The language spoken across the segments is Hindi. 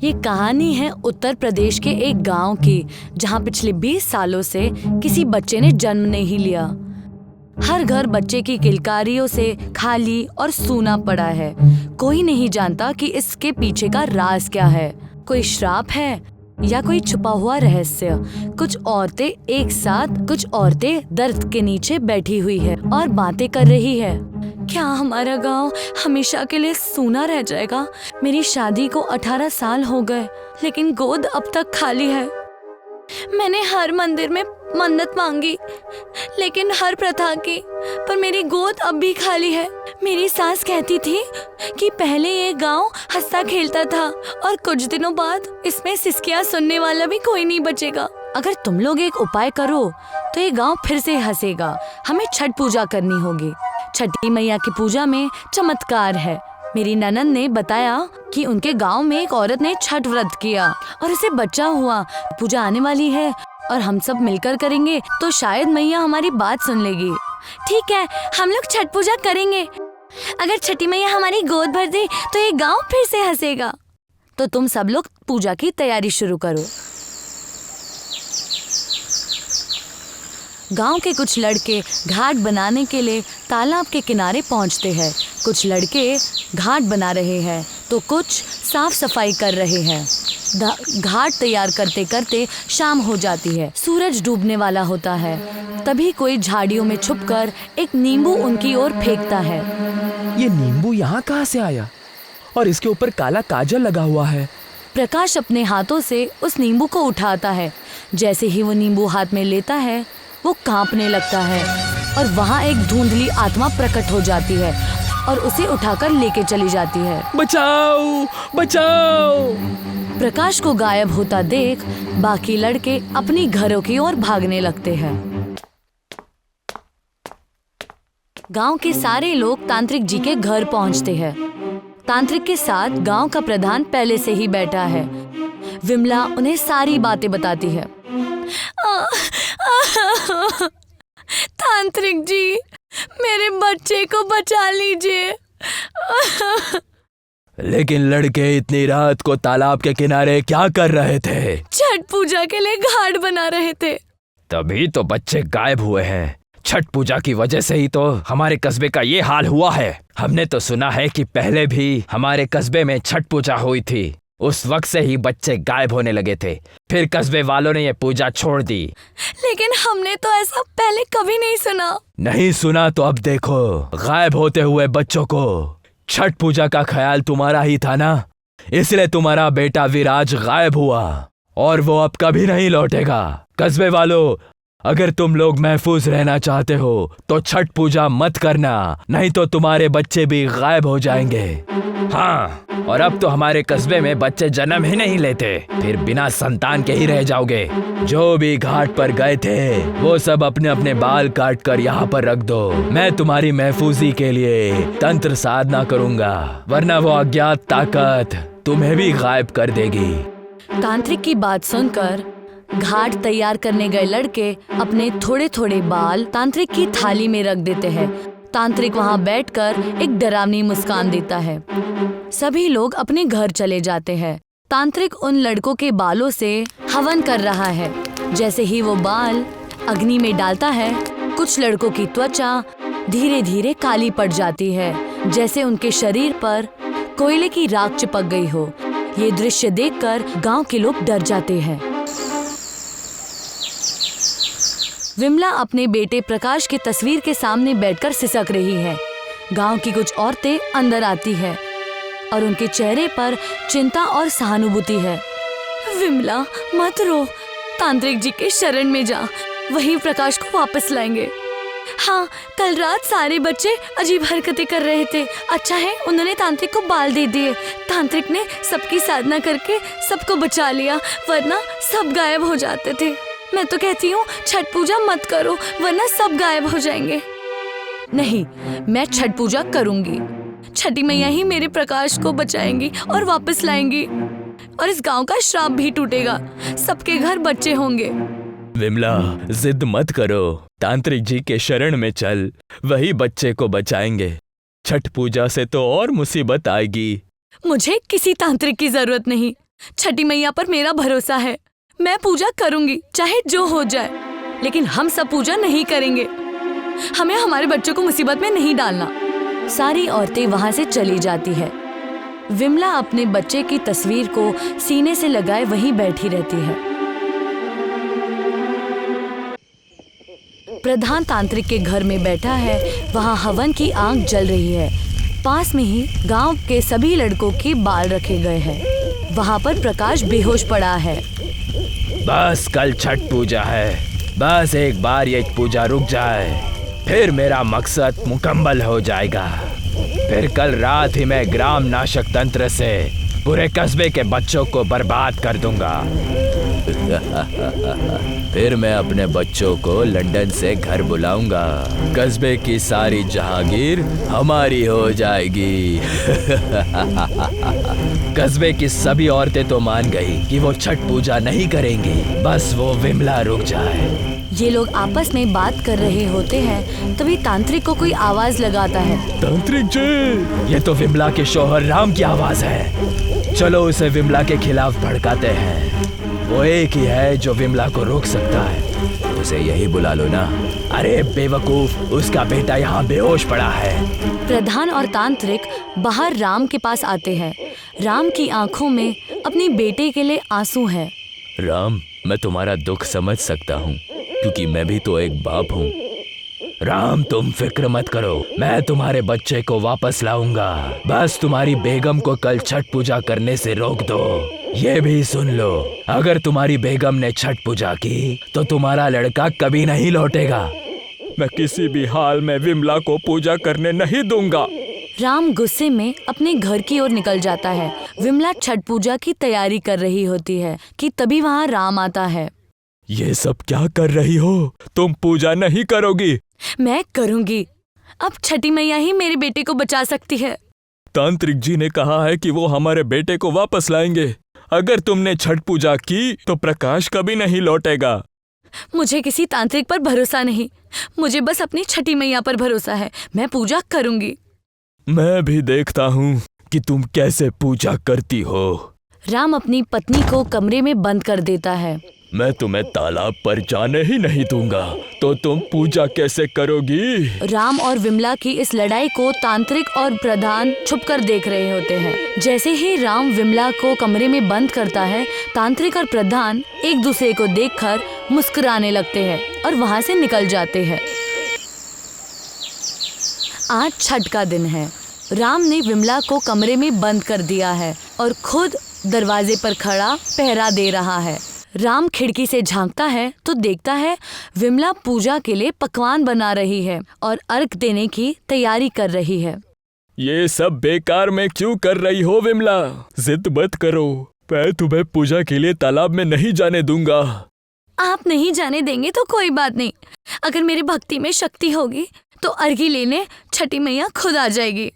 ये कहानी है उत्तर प्रदेश के एक गांव की, जहां पिछले 20 सालों से किसी बच्चे ने जन्म नहीं लिया। हर घर बच्चे की किलकारियों से खाली और सूना पड़ा है। कोई नहीं जानता कि इसके पीछे का राज क्या है। कोई श्राप है या कोई छुपा हुआ रहस्य। कुछ औरतें दर्द के नीचे बैठी हुई है और बातें कर रही है। क्या हमारा गांव हमेशा के लिए सूना रह जाएगा? मेरी शादी को 18 साल हो गए, लेकिन गोद अब तक खाली है। मैंने हर मंदिर में मन्नत मांगी, लेकिन हर प्रथा की, पर मेरी गोद अब भी खाली है। मेरी सास कहती थी कि पहले ये गांव हंसता खेलता था और कुछ दिनों बाद इसमें सिसकियां सुनने वाला भी कोई नहीं बचेगा। अगर तुम लोग एक उपाय करो तो ये गांव फिर से हंसेगा। हमें छठ पूजा करनी होगी। छठी मैया की पूजा में चमत्कार है। मेरी ननद ने बताया कि उनके गांव में एक औरत ने छठ व्रत किया और उसे बच्चा हुआ। पूजा आने वाली है और हम सब मिलकर करेंगे तो शायद मैया हमारी बात सुन लेगी। ठीक है, हम लोग छठ पूजा करेंगे। अगर छठी मैया हमारी गोद भर दे तो ये गांव फिर से हंसेगा। तो तुम सब लोग पूजा की तैयारी शुरू करो। गांव के कुछ लड़के घाट बनाने के लिए तालाब के किनारे पहुंचते हैं। कुछ लड़के घाट बना रहे हैं तो कुछ साफ सफाई कर रहे हैं। घाट तैयार करते करते शाम हो जाती है। सूरज डूबने वाला होता है। तभी कोई झाड़ियों में छुपकर एक नींबू उनकी ओर फेंकता है। ये नींबू यहाँ कहाँ से आया? और इसके ऊपर काला काजल लगा हुआ है। प्रकाश अपने हाथों से उस नींबू को उठाता है। जैसे ही वो नींबू हाथ में लेता है, वो कांपने लगता है और वहाँ एक धुंधली आत्मा प्रकट हो जाती है और उसे उठाकर लेके चली जाती है। बचाओ, बचाओ! प्रकाश को गायब होता देख बाकी लड़के अपनी घरों की ओर भागने लगते हैं। गांव के सारे लोग तांत्रिक जी के घर पहुंचते हैं। तांत्रिक के साथ गांव का प्रधान पहले से ही बैठा है। विमला उन्हें सारी बातें बताती है। तांत्रिक जी, मेरे बच्चे को बचा लीजिए। लेकिन लड़के इतनी रात को तालाब के किनारे क्या कर रहे थे? छठ पूजा के लिए घाट बना रहे थे। तभी तो बच्चे गायब हुए हैं। छठ पूजा की वजह से ही तो हमारे कस्बे का ये हाल हुआ है। हमने तो सुना है कि पहले भी हमारे कस्बे में छठ पूजा हुई थी। उस वक्त से ही बच्चे गायब होने लगे थे। फिर कस्बे वालों ने ये पूजा छोड़ दी। लेकिन हमने तो ऐसा पहले कभी नहीं सुना। नहीं सुना तो अब देखो, गायब होते हुए बच्चों को। छठ पूजा का ख्याल तुम्हारा ही था ना, इसलिए तुम्हारा बेटा विराज गायब हुआ और वो अब कभी नहीं लौटेगा। कस्बे वालों, अगर तुम लोग महफूज रहना चाहते हो तो छठ पूजा मत करना, नहीं तो तुम्हारे बच्चे भी गायब हो जाएंगे। हाँ, और अब तो हमारे कस्बे में बच्चे जन्म ही नहीं लेते, फिर बिना संतान के ही रह जाओगे। जो भी घाट पर गए थे वो सब अपने अपने बाल काट कर यहाँ पर रख दो। मैं तुम्हारी महफूजी के लिए तंत्र साधना करूँगा, वरना वो अज्ञात ताकत तुम्हें भी गायब कर देगी। तांत्रिक की बात सुनकर घाट तैयार करने गए लड़के अपने थोड़े थोड़े बाल तांत्रिक की थाली में रख देते हैं। तांत्रिक वहां बैठकर एक डरावनी मुस्कान देता है। सभी लोग अपने घर चले जाते हैं। तांत्रिक उन लड़कों के बालों से हवन कर रहा है। जैसे ही वो बाल अग्नि में डालता है, कुछ लड़कों की त्वचा धीरे धीरे काली पड़ जाती है, जैसे उनके शरीर पर कोयले की राख चिपक गई हो। ये दृश्य देखकर गांव के लोग डर जाते हैं। विमला अपने बेटे प्रकाश की तस्वीर के सामने बैठकर सिसक रही है। गांव की कुछ औरतें अंदर आती है और उनके चेहरे पर चिंता और सहानुभूति है। विमला, मत रो, तांत्रिक जी के शरण में जा, वही प्रकाश को वापस लाएंगे। हाँ, कल रात सारे बच्चे अजीब हरकतें कर रहे थे। अच्छा है उन्होंने तांत्रिक को बाल दे दिए। तांत्रिक ने सबकी साधना करके सबको बचा लिया, वरना सब गायब हो जाते थे। मैं तो कहती हूँ छठ पूजा मत करो, वरना सब गायब हो जाएंगे। नहीं, मैं छठ पूजा करूंगी। छठी मैया ही मेरे प्रकाश को बचाएंगी और वापस लाएंगी, और इस गांव का श्राप भी टूटेगा। सबके घर बच्चे होंगे। विमला, जिद मत करो, तांत्रिक जी के शरण में चल, वही बच्चे को बचाएंगे। छठ पूजा से तो और मुसीबत आएगी। मुझे किसी तांत्रिक की जरूरत नहीं। छठी मैया पर मेरा भरोसा है। मैं पूजा करूंगी चाहे जो हो जाए, लेकिन हम सब पूजा नहीं करेंगे। हमें हमारे बच्चों को मुसीबत में नहीं डालना। सारी औरतें वहां से चली जाती है। विमला अपने बच्चे की तस्वीर को सीने से लगाए वहीं बैठी रहती है। प्रधान तांत्रिक के घर में बैठा है। वहाँ हवन की आग जल रही है। पास में ही गांव के सभी लड़कों के बाल रखे गए हैं। वहाँ पर प्रकाश बेहोश पड़ा है। बस कल छठ पूजा है, बस एक बार ये पूजा रुक जाए, फिर मेरा मकसद मुकम्मल हो जाएगा। फिर कल रात ही मैं ग्राम नाशक तंत्र से पूरे कस्बे के बच्चों को बर्बाद कर दूंगा। फिर मैं अपने बच्चों को लंदन से घर बुलाऊंगा। कस्बे की सारी जहांगीर हमारी हो जाएगी। कस्बे की सभी औरतें तो मान गई कि वो छठ पूजा नहीं करेंगी, बस वो विमला रुक जाए। ये लोग आपस में बात कर रहे होते हैं, तभी तांत्रिक को कोई आवाज लगाता है। तांत्रिक जी, ये तो विमला के शौहर राम की आवाज है। चलो उसे विमला के खिलाफ भड़काते हैं। वो एक ही है जो विमला को रोक सकता है, उसे यही बुला लो ना। अरे बेवकूफ, उसका बेटा यहाँ बेहोश पड़ा है। प्रधान और तांत्रिक बाहर राम के पास आते हैं। राम की आंखों में अपने बेटे के लिए आंसू है। राम, मैं तुम्हारा दुख समझ सकता हूँ, क्योंकि मैं भी तो एक बाप हूँ। राम, तुम फिक्र मत करो, मैं तुम्हारे बच्चे को वापस लाऊंगा। बस तुम्हारी बेगम को कल छठ पूजा करने से रोक दो। ये भी सुन लो, अगर तुम्हारी बेगम ने छठ पूजा की तो तुम्हारा लड़का कभी नहीं लौटेगा। मैं किसी भी हाल में विमला को पूजा करने नहीं दूंगा। राम गुस्से में अपने घर की ओर निकल जाता है। विमला छठ पूजा की तैयारी कर रही होती है कि तभी वहाँ राम आता है। ये सब क्या कर रही हो? तुम पूजा नहीं करोगी? मैं करूंगी। अब छठी मैया ही मेरे बेटे को बचा सकती है। तांत्रिक जी ने कहा है कि वो हमारे बेटे को वापस लाएंगे। अगर तुमने छठ पूजा की तो प्रकाश कभी नहीं लौटेगा। मुझे किसी तांत्रिक पर भरोसा नहीं, मुझे बस अपनी छठी मैया पर भरोसा है। मैं पूजा करूंगी। मैं भी देखता हूँ कि तुम कैसे पूजा करती हो। राम अपनी पत्नी को कमरे में बंद कर देता है। मैं तुम्हें तालाब पर जाने ही नहीं दूंगा, तो तुम पूजा कैसे करोगी? राम और विमला की इस लड़ाई को तांत्रिक और प्रधान छुपकर देख रहे होते हैं। जैसे ही राम विमला को कमरे में बंद करता है, तांत्रिक और प्रधान एक दूसरे को देखकर मुस्कुराने लगते हैं और वहाँ से निकल जाते हैं। आज छठ का दिन है। राम ने विमला को कमरे में बंद कर दिया है और खुद दरवाजे पर खड़ा पहरा दे रहा है। राम खिड़की से झांकता है तो देखता है विमला पूजा के लिए पकवान बना रही है और अर्घ देने की तैयारी कर रही है। ये सब बेकार में क्यों कर रही हो विमला? जिद मत करो, मैं तुम्हें पूजा के लिए तालाब में नहीं जाने दूंगा। आप नहीं जाने देंगे तो कोई बात नहीं। अगर मेरी भक्ति में शक्ति होगी तो अर्घी लेने छठी मैया खुद आ जाएगी।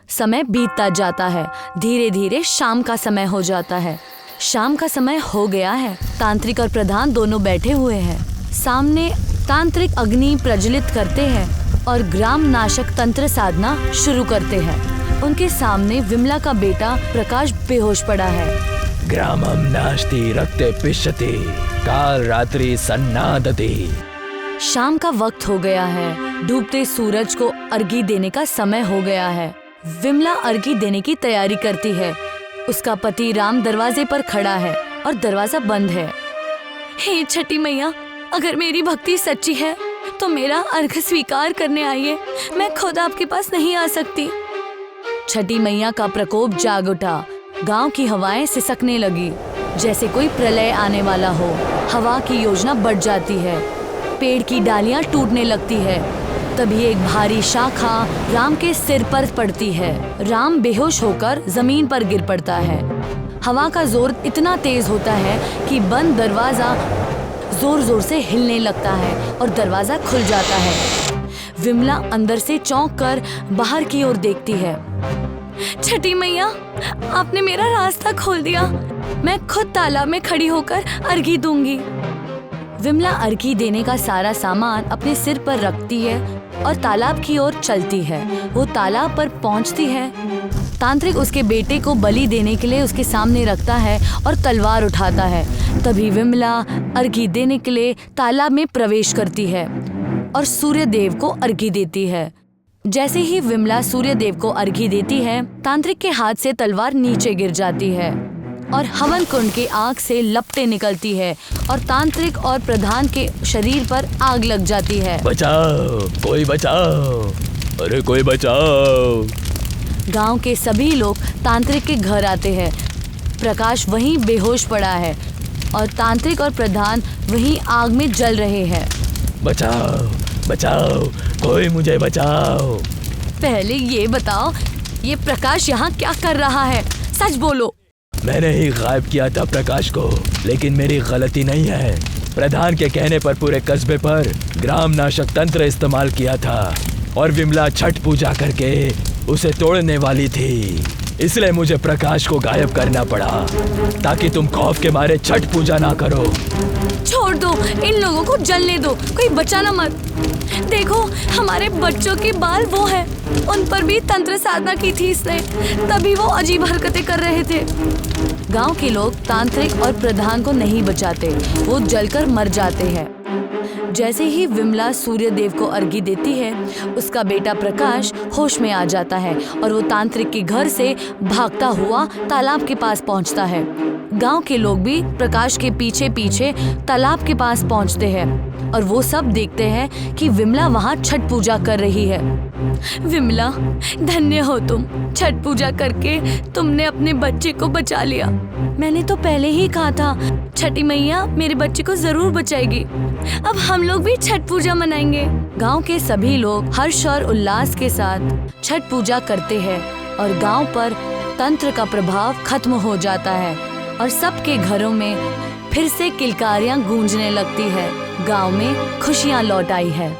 समय बीतता जाता है। धीरे धीरे शाम का समय हो जाता है। शाम का समय हो गया है। तांत्रिक और प्रधान दोनों बैठे हुए हैं। सामने तांत्रिक अग्नि प्रज्वलित करते हैं और ग्राम नाशक तंत्र साधना शुरू करते हैं। उनके सामने विमला का बेटा प्रकाश बेहोश पड़ा है। ग्रामम नास्ति रक्ते पिशति काल रात्रि सन्नादति। शाम का वक्त हो गया है। डूबते सूरज को अर्घी देने का समय हो गया है। विमला अर्घी देने की तैयारी करती है। उसका पति राम दरवाजे पर खड़ा है और दरवाजा बंद है। हे छठी मैया, अगर मेरी भक्ति सच्ची है तो मेरा अर्घ स्वीकार करने आइए। मैं खुद आपके पास नहीं आ सकती। छठी मैया का प्रकोप जाग उठा। गांव की हवाएं सिसकने लगी, जैसे कोई प्रलय आने वाला हो। हवा की योजना बढ़ जाती है। पेड़ की डालियां टूटने लगती है। तभी एक भारी शाखा राम के सिर पर पड़ती है। राम बेहोश होकर जमीन पर गिर पड़ता है। हवा का जोर इतना तेज होता है कि बंद दरवाजा जोर जोर से हिलने लगता है और दरवाजा खुल जाता है। विमला अंदर से चौंक कर बाहर की ओर देखती है। छठी मैया, आपने मेरा रास्ता खोल दिया। मैं खुद तालाब में खड़ी होकर अर्घी दूंगी। विमला अर्घी देने का सारा सामान अपने सिर पर रखती है और तालाब की ओर चलती है। वो तालाब पर पहुंचती है तांत्रिक उसके बेटे को बलि देने के लिए उसके सामने रखता है और तलवार उठाता है। तभी विमला अर्घी देने के लिए तालाब में प्रवेश करती है और सूर्य देव को अर्घी देती है। जैसे ही विमला सूर्य देव को अर्घी देती है, तांत्रिक के हाथ से तलवार नीचे गिर जाती है और हवन कुंड की आग से लपटें निकलती है और तांत्रिक और प्रधान के शरीर पर आग लग जाती है। बचाओ, कोई बचाओ, अरे कोई बचाओ। गांव के सभी लोग तांत्रिक के घर आते हैं। प्रकाश वहीं बेहोश पड़ा है और तांत्रिक और प्रधान वहीं आग में जल रहे हैं। बचाओ, बचाओ, कोई मुझे बचाओ। पहले ये बताओ, ये प्रकाश यहाँ क्या कर रहा है? सच बोलो। मैंने ही गायब किया था प्रकाश को, लेकिन मेरी गलती नहीं है। प्रधान के कहने पर पूरे कस्बे पर ग्राम नाशक तंत्र इस्तेमाल किया था और विमला छठ पूजा करके उसे तोड़ने वाली थी, इसलिए मुझे प्रकाश को गायब करना पड़ा ताकि तुम खौफ के मारे छठ पूजा ना करो। छोड़ दो, इन लोगों को जलने दो, कोई बचाना मत। देखो, हमारे बच्चों के बाल वो है, उन पर भी तंत्र साधना की थी इसने, तभी वो अजीब हरकतें कर रहे थे। गांव के लोग तांत्रिक और प्रधान को नहीं बचाते, वो जलकर मर जाते हैं। जैसे ही विमला सूर्य देव को अर्घी देती है, उसका बेटा प्रकाश होश में आ जाता है और वो तांत्रिक के घर से भागता हुआ तालाब के पास पहुंचता है। गांव के लोग भी प्रकाश के पीछे पीछे तालाब के पास पहुंचते हैं और वो सब देखते हैं कि विमला वहां छठ पूजा कर रही है। विमला, धन्य हो तुम, छठ पूजा करके तुमने अपने बच्चे को बचा लिया। मैंने तो पहले ही कहा था, छठी मैया मेरे बच्चे को जरूर बचाएगी। अब हम लोग भी छठ पूजा मनाएंगे। गांव के सभी लोग हर्ष और उल्लास के साथ छठ पूजा करते हैं और गांव पर तंत्र का प्रभाव खत्म हो जाता है और सबके घरों में फिर से किलकारियां गूंजने लगती है। गांव में खुशियां लौट आई है।